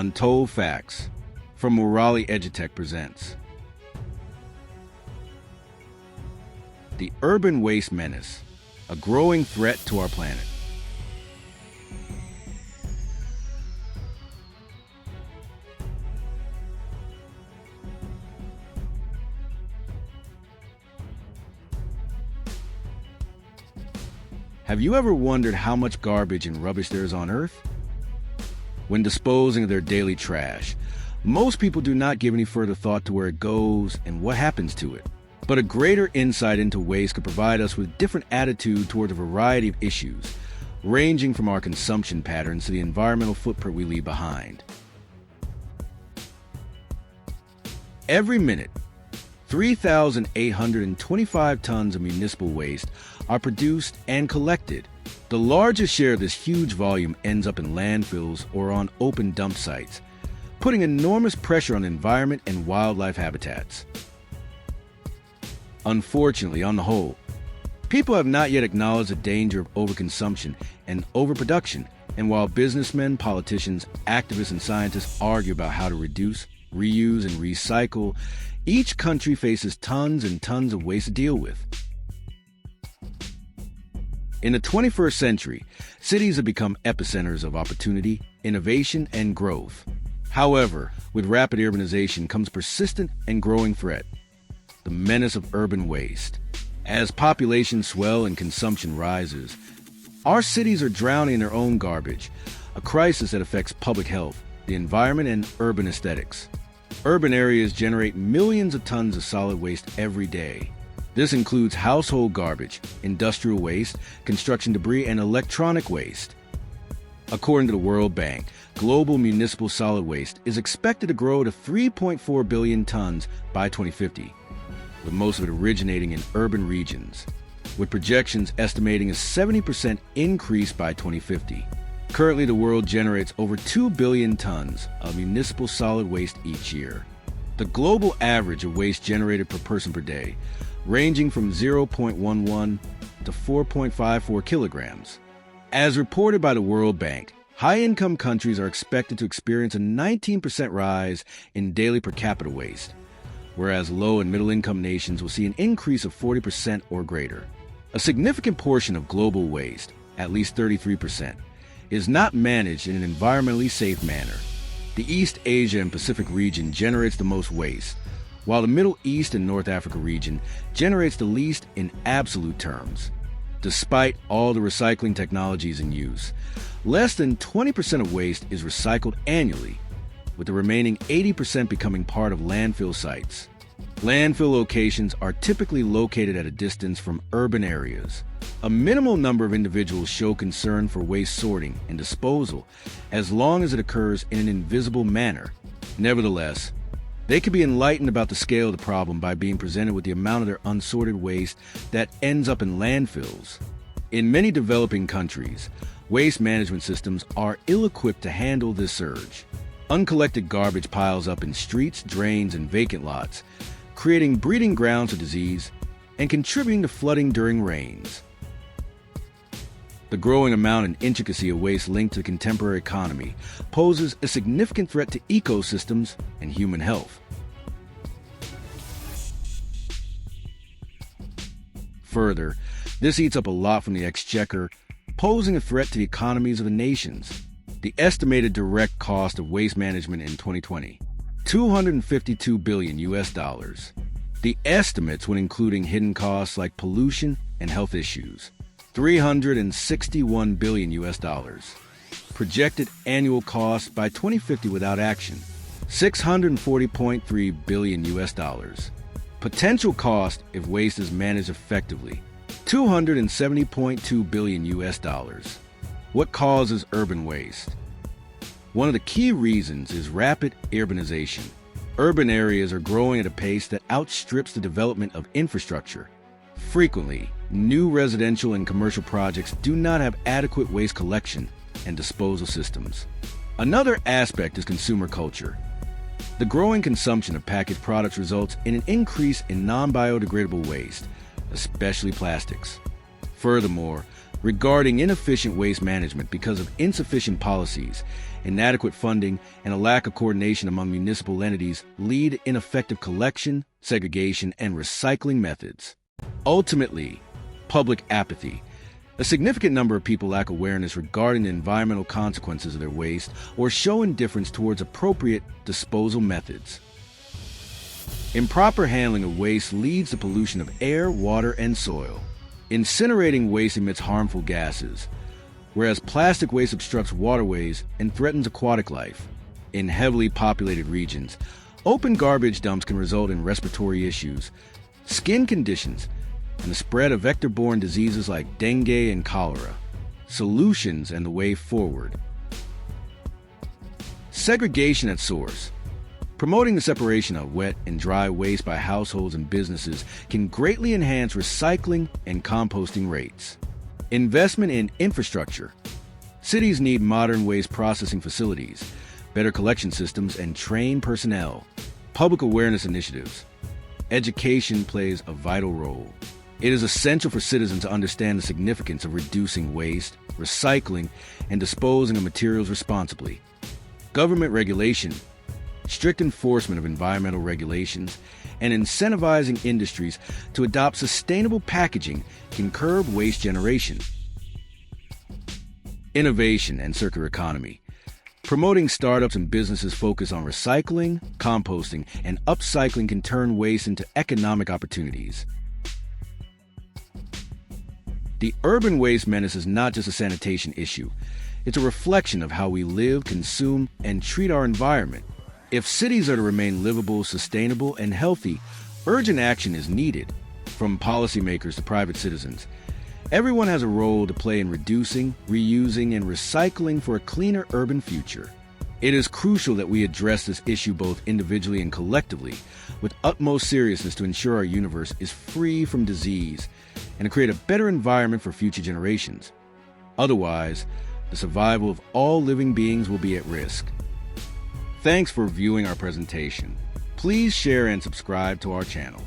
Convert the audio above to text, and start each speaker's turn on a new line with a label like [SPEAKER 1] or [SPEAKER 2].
[SPEAKER 1] Untold Facts from Morale Edutech presents The Urban Waste Menace, a growing threat to our planet. Have you ever wondered how much garbage and rubbish there is on Earth? When disposing of their daily trash, most people do not give any further thought to where it goes and what happens to it. But a greater insight into waste could provide us with a different attitude toward a variety of issues, ranging from our consumption patterns to the environmental footprint we leave behind. Every minute, 3,825 tons of municipal waste are produced and collected. The largest share of this huge volume ends up in landfills or on open dump sites, putting enormous pressure on the environment and wildlife habitats. Unfortunately, on the whole, people have not yet acknowledged the danger of overconsumption and overproduction, and while businessmen, politicians, activists, and scientists argue about how to reduce, reuse, and recycle, each country faces tons and tons of waste to deal with. In the 21st century, cities have become epicenters of opportunity, innovation, and growth. However, with rapid urbanization comes persistent and growing threat: the menace of urban waste. As populations swell and consumption rises, our cities are drowning in their own garbage, a crisis that affects public health, the environment, and urban aesthetics. Urban areas generate millions of tons of solid waste every day. This includes household garbage, industrial waste, construction debris, and electronic waste. According to the World Bank, global municipal solid waste is expected to grow to 3.4 billion tons by 2050, with most of it originating in urban regions, with projections estimating a 70% increase by 2050. Currently, the world generates over 2 billion tons of municipal solid waste each year. The global average of waste generated per person per day ranging from 0.11 to 4.54 kilograms. As reported by the World Bank, high-income countries are expected to experience a 19% rise in daily per capita waste, whereas low- and middle-income nations will see an increase of 40% or greater. A significant portion of global waste, at least 33%, is not managed in an environmentally safe manner. The East Asia and Pacific region generates the most waste, while the Middle East and North Africa region generates the least in absolute terms. Despite all the recycling technologies in use, less than 20% of waste is recycled annually, with the remaining 80% becoming part of landfill sites. Landfill locations are typically located at a distance from urban areas. A minimal number of individuals show concern for waste sorting and disposal as long as it occurs in an invisible manner. Nevertheless, they can be enlightened about the scale of the problem by being presented with the amount of their unsorted waste that ends up in landfills. In many developing countries, waste management systems are ill-equipped to handle this surge. Uncollected garbage piles up in streets, drains, and vacant lots, creating breeding grounds for disease and contributing to flooding during rains. The growing amount and intricacy of waste linked to the contemporary economy poses a significant threat to ecosystems and human health. Further, this eats up a lot from the exchequer, posing a threat to the economies of the nations. The estimated direct cost of waste management in 2020, $252 billion. The estimates when including hidden costs like pollution and health issues, $361 billion. Projected annual cost by 2050 without action, $640.3 billion. Potential cost if waste is managed effectively, $270.2 billion. What causes urban waste? One of the key reasons is rapid urbanization. Urban areas are growing at a pace that outstrips the development of infrastructure. Frequently, new residential and commercial projects do not have adequate waste collection and disposal systems. Another aspect is consumer culture. The growing consumption of packaged products results in an increase in non-biodegradable waste, especially plastics. Furthermore, regarding inefficient waste management because of insufficient policies, inadequate funding, and a lack of coordination among municipal entities lead to ineffective collection, segregation, and recycling methods. Ultimately, public apathy. A significant number of people lack awareness regarding the environmental consequences of their waste or show indifference towards appropriate disposal methods. Improper handling of waste leads to pollution of air, water, and soil. Incinerating waste emits harmful gases, whereas plastic waste obstructs waterways and threatens aquatic life. In heavily populated regions, open garbage dumps can result in respiratory issues, skin conditions, and the spread of vector-borne diseases like dengue and cholera. Solutions and the way forward. Segregation at source. Promoting the separation of wet and dry waste by households and businesses can greatly enhance recycling and composting rates. Investment in infrastructure. Cities need modern waste processing facilities, better collection systems, and trained personnel. Public awareness initiatives. Education plays a vital role. It is essential for citizens to understand the significance of reducing waste, recycling, and disposing of materials responsibly. Government regulation. Strict enforcement of environmental regulations and incentivizing industries to adopt sustainable packaging can curb waste generation. Innovation and circular economy. Promoting startups and businesses focused on recycling, composting, and upcycling can turn waste into economic opportunities. The urban waste menace is not just a sanitation issue. It's a reflection of how we live, consume, and treat our environment. If cities are to remain livable, sustainable, and healthy, urgent action is needed, from policymakers to private citizens. Everyone has a role to play in reducing, reusing, and recycling for a cleaner urban future. It is crucial that we address this issue both individually and collectively with utmost seriousness to ensure our universe is free from disease and to create a better environment for future generations. Otherwise, the survival of all living beings will be at risk. Thanks for viewing our presentation. Please share and subscribe to our channel.